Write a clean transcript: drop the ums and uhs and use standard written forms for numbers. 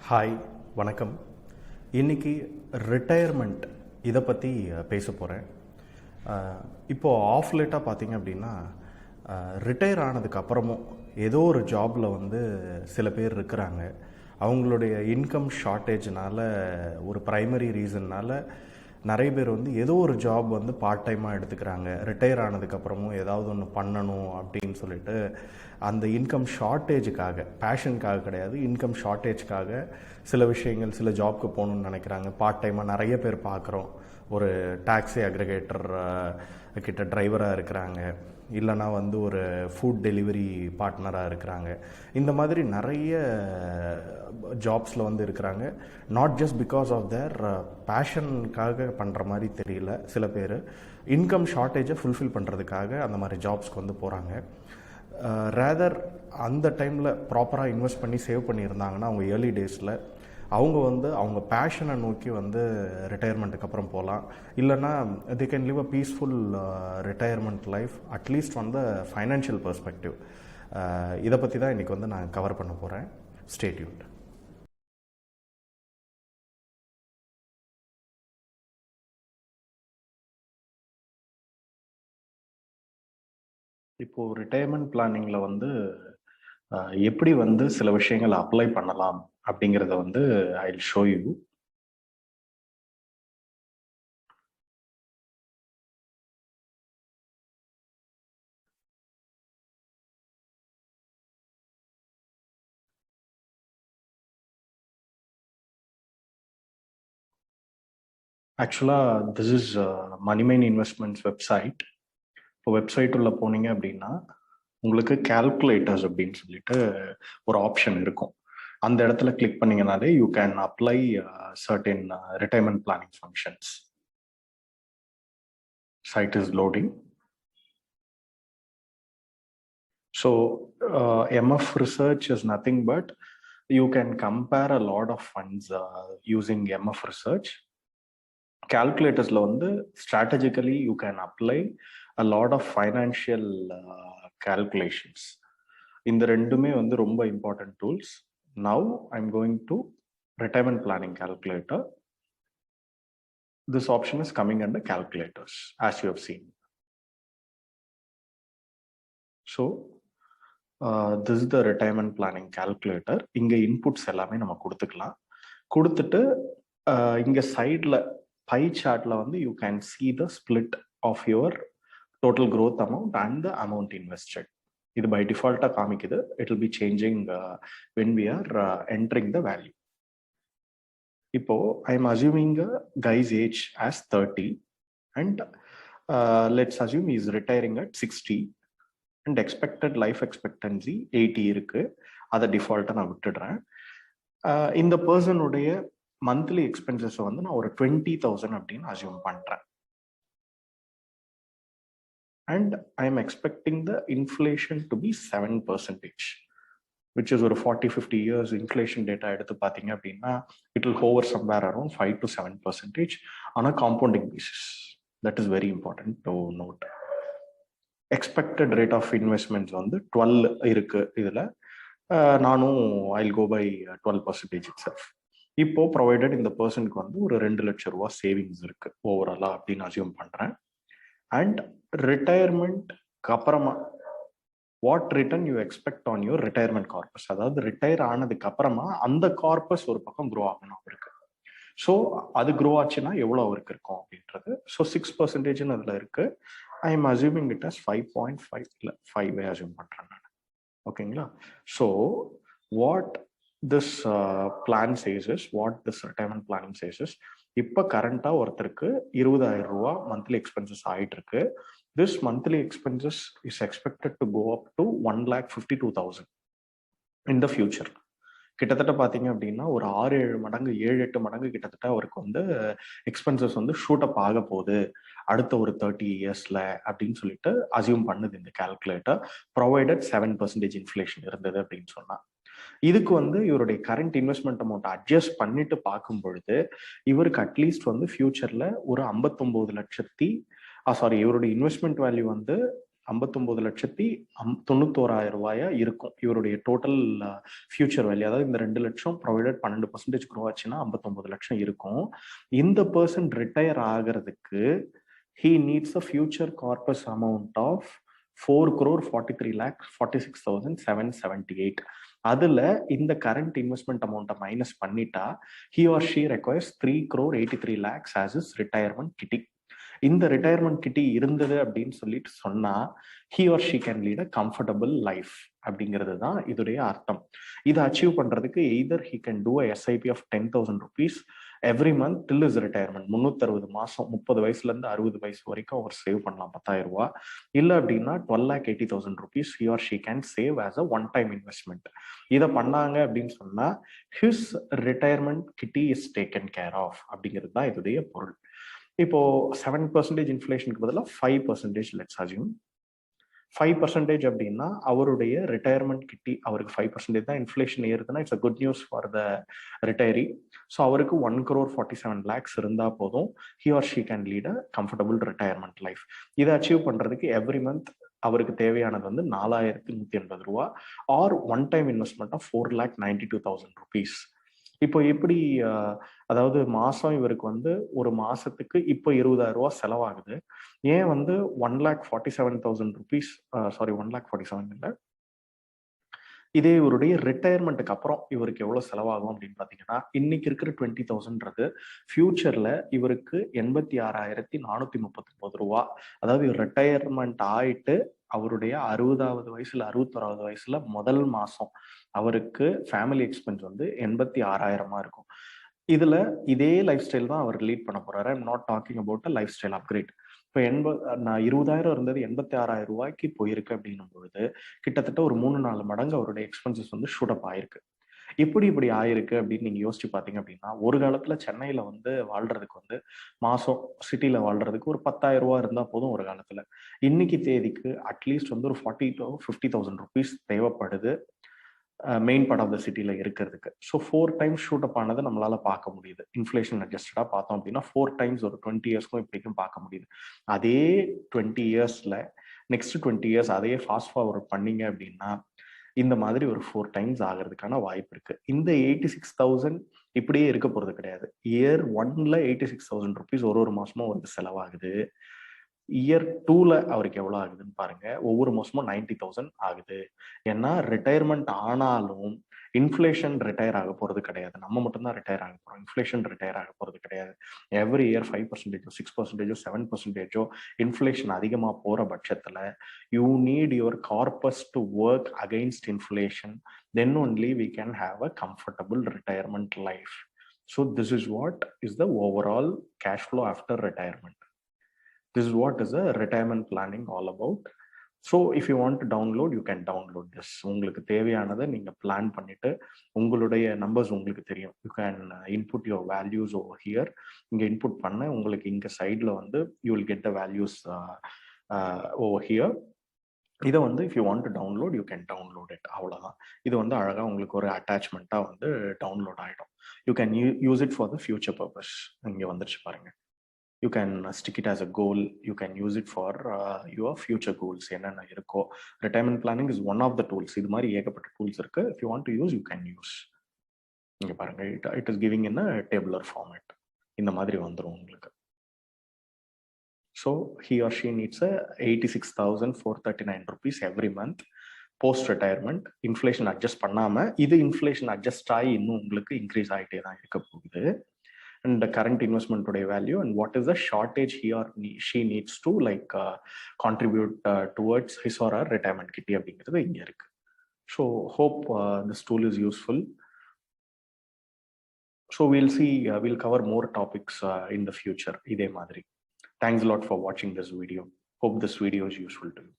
Hi, வணக்கம். இன்றைக்கி retirement இதை பற்றி பேச போகிறேன். இப்போது ஆஃப் லேட்டாக பார்த்தீங்க அப்படின்னா ரிட்டையர் ஆனதுக்கப்புறமும் ஏதோ ஒரு ஜாபில் வந்து சில பேர் இருக்கிறாங்க. அவங்களுடைய இன்கம் ஷார்ட்டேஜ்னால், ஒரு ப்ரைமரி ரீசன்னால் நிறைய பேர் வந்து ஏதோ ஒரு ஜாப் வந்து பார்ட் டைமாக எடுத்துக்கிறாங்க. ரிட்டையர் ஆனதுக்கப்புறமும் ஏதாவது ஒன்று பண்ணணும் அப்படின்னு சொல்லிட்டு அந்த இன்கம் ஷார்ட்டேஜுக்காக, பேஷனுக்காக கிடையாது, இன்கம் ஷார்ட்டேஜ்க்காக சில விஷயங்கள், சில ஜாப்க்கு போகணுன்னு நினைக்கிறாங்க. பார்ட் டைமாக நிறைய பேர் பார்க்குறோம். ஒரு டாக்ஸி அக்ரிகேட்டர் கிட்ட டிரைவராக இருக்கிறாங்க, இல்லைனா வந்து ஒரு ஃபுட் டெலிவரி பார்ட்னராக இருக்கிறாங்க. இந்த மாதிரி நிறைய ஜாப்ஸில் வந்து இருக்கிறாங்க. Not just because of their பேஷனுக்காக பண்ணுற மாதிரி தெரியல. சில பேர் இன்கம் ஷார்ட்டேஜை ஃபுல்ஃபில் பண்ணுறதுக்காக அந்த மாதிரி ஜாப்ஸ்க்கு வந்து போகிறாங்க. ரேதர் அந்த டைமில் ப்ராப்பராக இன்வெஸ்ட் பண்ணி சேவ் பண்ணியிருந்தாங்கன்னா அவங்க ஏர்லி டேஸில் அவங்க வந்து அவங்க பேஷனை நோக்கி வந்து ரிட்டையர்மெண்ட்டுக்கு அப்புறம் போகலாம். இல்லைன்னா they can live a peaceful retirement life, at least வந்து ஃபைனான்ஷியல் பெர்ஸ்பெக்டிவ். இதை பற்றி தான் இன்றைக்கி வந்து நான் கவர் பண்ண போகிறேன். Stay tuned. இப்போது ரிட்டையர்மெண்ட் பிளானிங்கில் வந்து எப்படி வந்து சில விஷயங்களை அப்ளை பண்ணலாம் அப்படிங்கிறத வந்து ஐ வில் ஷோ யூ. ஆக்சுவலாக திஸ் இஸ் மணிமைன் இன்வெஸ்ட்மெண்ட்ஸ் வெப்சைட். இப்போ வெப்சைட் உள்ள போனீங்க அப்படின்னா உங்களுக்கு கால்குலேட்டர்ஸ் அப்படின்னு சொல்லிட்டு ஒரு ஆப்ஷன் இருக்கும். அந்த இடத்துல கிளிக் பண்ணீங்கனாலே you can apply certain retirement planning functions. Site is loading. So MF research is nothing but you can compare a lot of funds using MF research. Calculators lo vandu strategically you can apply a lot of financial calculations. இந்த ரெண்டுமே வந்து ரொம்ப important tools. Now I'm going to retirement planning calculator. This option is coming under calculators as you have seen. So this is the retirement planning calculator. இங்க inputs எல்லாமே நம்ம கொடுத்துக்கலாம். கொடுத்துட்டு இங்க சைட்ல pie chartல வந்து you can see the split of your total growth amount and the amount invested. இது by default காமிக்குது. It will be changing when we are entering the value. இப்போ I am assuming a guy's age as 30 and let's assume he is retiring at 60 and expected life expectancy 80 இருக்கு. அதை டிஃபால்ட்டா நான் விட்டுடுறேன். இந்த பர்சனுடைய monthly expenses வந்து நான் ஒரு 20,000 அப்படின்னு அசியூம் பண்றேன். And I am expecting the inflation to be 7%, which is ஒரு 40-50 years inflation data எடுத்து பார்த்தீங்க அப்படின்னா it will hover somewhere around 5 to 7% on a compounding basis. That is very important to note. Expected rate of investments வந்து 12 இருக்கு. இதில் நானும் I'll go by 12% itself. இப்போ provided இந்த பர்சனுக்கு வந்து ஒரு 2 லட்சம் ரூபா சேவிங்ஸ் இருக்கு ஓவராலா அப்படின்னு அசியூம் பண்றேன். அண்ட் ரிட்டையர்மெண்ட்க்கு அப்புறமா what return you expect on your retirement corpus, அதாவது ரிட்டையர் ஆனதுக்கு அப்புறமா அந்த கார்பஸ் ஒரு பக்கம் க்ரோ ஆகணும் அவருக்கு. ஸோ அது க்ரோ ஆச்சுன்னா எவ்வளோ அவருக்கு இருக்கும் அப்படின்றது. ஸோ 6% அதில் இருக்கு. I am assuming it as 5.5 இல்லை 5 அசியூம் பண்றேன் நான். ஓகேங்களா? So what this plan says is, what this retirement planning says is, இப்போ கரண்டா ஒருத்தருக்கு 20,000 ரூபா மந்த்லி எக்ஸ்பென்சஸ் ஆயிட்டு இருக்கு. This monthly expenses is expected to go up to 1,52,000 in the future. கிட்டத்தட்ட பார்த்தீங்க அப்படின்னா ஒரு 6-7 மடங்கு 7-8 மடங்கு கிட்டத்தட்ட அவருக்கு வந்து எக்ஸ்பென்சஸ் வந்து ஷூட் அப் ஆக போகுது அடுத்த ஒரு 30 இயர்ஸ்ல அப்படின்னு சொல்லிட்டு அசியூம் பண்ணுது இந்த கால்குலேட்டர், ப்ரொவைடட் 7% இன்ஃப்ளேஷன் இருந்தது அப்படின்னு சொன்னா. இதுக்கு வந்து இவருடைய கரண்ட் இன்வெஸ்ட்மெண்ட் அமௌண்ட் அட்ஜஸ்ட் பண்ணிட்டு பார்க்கும் பொழுது இவருக்கு அட்லீஸ்ட் வந்து ஃபியூச்சர்ல ஒரு 59 லட்சத்தி இவருடைய இன்வெஸ்ட்மெண்ட் வேல்யூ வந்து 59,91,000 ரூபாயா இருக்கும் இவருடைய டோட்டல் ஃபியூச்சர் வேல்யூ. அதாவது இந்த 2 லட்சம் ப்ரொவைடட் 12% க்ரோ ஆச்சுன்னா 59 லட்சம் இருக்கும். இந்த பர்சன் ரிட்டையர் ஆகிறதுக்கு he needs a future corpus amount of 4,43,46,778. அதுல இந்த கரண்ட் இன்வெஸ்ட்மெண்ட் அமௌண்ட்டை மைனஸ் பண்ணிட்டா he or she requires 3,83 lakhs as his retirement kitty. இந்த ரிட்டையர்மெண்ட் கிட்டி இருந்தது அப்படின்னு சொல்லிட்டு சொன்னா he or she can lead a comfortable life அப்படிங்கிறது தான் இதோடைய அர்த்தம். இதை அச்சீவ் பண்றதுக்கு either he can do a SIP of 10,000 rupees every month till his retirement. 360 மாசம் 30 வயசுல இருந்து 60 வயசு வரைக்கும் அவர் சேவ் பண்ணலாம் 10,000 ரூபாய். இல்ல அப்படின்னா 12,80,000 rupees he or she can save as a one time investment. இதை பண்ணாங்க அப்படின்னு சொன்னா his retirement kitty is taken care of அப்படிங்கிறது தான் இதோடைய பொருள். இப்போ 7% இன்ஃப்ளேஷனுக்கு பதிலாக 5% லெட்ஸ் அஸ்யூம். 5% அப்படின்னா அவருடைய ரிட்டையர்மெண்ட் கிட்டி அவருக்கு 5% தான் இன்ஃப்ளேஷன் ஏறுதுன்னா it's a good news for the retiree. So அவருக்கு 1,47 lakhs இருந்தால் போதும் he or she can lead a comfortable retirement life. இதை அச்சீவ் பண்ணுறதுக்கு எவ்ரி மந்த் அவருக்கு தேவையானது வந்து 4,180 ரூபா or one time investment of 4,92,000 rupees. இப்போ எப்படி அதாவது மாசம் இவருக்கு வந்து ஒரு மாசத்துக்கு இப்போ 20,000 ரூபாய் செலவாகுது. ஏன் வந்து 1,47,000 rupees 1,47,000 இல்லை, இதே இவருடைய ரிட்டையர்மெண்ட்டுக்கு அப்புறம் இவருக்கு எவ்வளவு செலவாகும் அப்படின்னு பாத்தீங்கன்னா இன்னைக்கு இருக்கிற 20,000ன்றது ஃபியூச்சர்ல இவருக்கு 86,439 ரூபா. அதாவது ரிட்டையர்மெண்ட் ஆயிட்டு அவருடைய 60வது வயசுல 61வது வயசுல முதல் மாசம் அவருக்கு ஃபேமிலி எக்ஸ்பென்ஸ் வந்து 86,000 இருக்கும். இதுல இதே லைஃப் ஸ்டைல் தான் அவர் லீட் பண்ண போறாரு. I'm not talking about a life style upgrade. இப்போ 20,000 இருந்தது 86,000 ரூபாய்க்கு போயிருக்கு அப்படின்னும் பொழுது கிட்டத்தட்ட ஒரு 3-4 மடங்கு அவருடைய எக்ஸ்பென்சஸ் வந்து ஷூட் ஆயிருக்கு. இப்படி ஆயிருக்கு அப்படின்னு நீங்க யோசிச்சு பாத்தீங்க அப்படின்னா ஒரு காலத்துல சென்னையில வந்து வாழ்றதுக்கு வந்து மாசம் சிட்டில வாழ்றதுக்கு ஒரு 10,000 ரூபாய் இருந்தா போதும். ஒரு காலத்துல இன்னைக்கு தேதிக்கு அட்லீஸ்ட் வந்து ஒரு 40,000 to 50,000 rupees தேவைப்படுது மெயின் பார்ட் ஆஃப் த சிட்டில இருக்கிறதுக்கு. ஸோ 4 times ஷூட் அப் ஆனது நம்மளால பார்க்க முடியுது. இன்ஃப்ளேஷன் அட்ஜஸ்டடா பார்த்தோம் அப்படின்னா 4 times ஒரு 20 இயர்ஸ்க்கும் இப்படிக்கும் பார்க்க முடியுது. அதே 20 இயர்ஸ்ல நெக்ஸ்ட் 20 இயர்ஸ் அதையே ஃபாஸ்ட் ஃபார்வர்ட் பண்ணீங்க அப்படின்னா இந்த மாதிரி ஒரு 4 times ஆகிறதுக்கான வாய்ப்பு இருக்கு. இந்த 86,000 இப்படியே இருக்க போறது கிடையாது. இயர் 1ல 86,000 rupees ஒரு மாசமும் அவருக்கு செலவாகுது. இயர் 2ல அவருக்கு எவ்வளவு ஆகுதுன்னு பாருங்க. ஒவ்வொரு மாசமும் 90,000 ஆகுது. ஏன்னா ரிட்டையர்மெண்ட் ஆனாலும் இன்ஃப்ளேஷன் ரிட்டையர் ஆக போறது கிடையாது. நம்ம மட்டும்தான் ரிட்டையர் ஆக போறோம். இன்ஃப்ளேஷன் ரிட்டையர் ஆக போறது கிடையாது. எவ்ரி இயர் 5%, 6%, 7% இன்ஃப்ளேஷன் அதிகமா போற பட்சத்துல you need your corpus to work against inflation. Then only we can have a comfortable retirement life. So this is what is the overall cash flow after retirement. This is what is a retirement planning all about. So if you want to download, you can download this. உங்களுக்கு தேவையானதை நீங்க plan பண்ணிட்டு உங்களுடைய numbers உங்களுக்கு தெரியும். You can input your values over here. இங்க input பண்ண உங்களுக்கு இங்க சைட்ல வந்து you will get the values over here. இதை வந்து if you want to download you can download it. அவ்வளோதான். இது வந்து அழகா உங்களுக்கு ஒரு அட்டாச்மெண்ட்டாக வந்து டவுன்லோட் ஆகிடும். You can use it for the future purpose. இங்கே வந்துருச்சு பாருங்க. You can stick it as a goal. You can use it for your future goals. என்னென்ன இருக்கோ retirement planning is one of the tools. இது மாதிரி ஏகப்பட்ட tools இருக்கு. If you want to use, you can use. இங்க பாருங்க, it is giving in a tabular format. இந்த மாதிரி வந்துரும் உங்களுக்கு. So he or she needs a 86,439 rupees every month post retirement. Inflation adjust பண்ணாம இது இன்ஃப்ளேஷன் அட்ஜஸ்ட் ஆகி இன்னும் உங்களுக்கு இன்க்ரீஸ் ஆகிட்டே தான் இருக்க போகுது. And the current investment today value and what is the shortage he or she needs to like contribute towards his or her retirement kitty அப்படிங்கிறது இங்க இருக்கு. So hope this tool is useful. So we'll see, we'll cover more topics in the future இதே மாதிரி. Thanks a lot for watching this video. Hope this video is useful to you.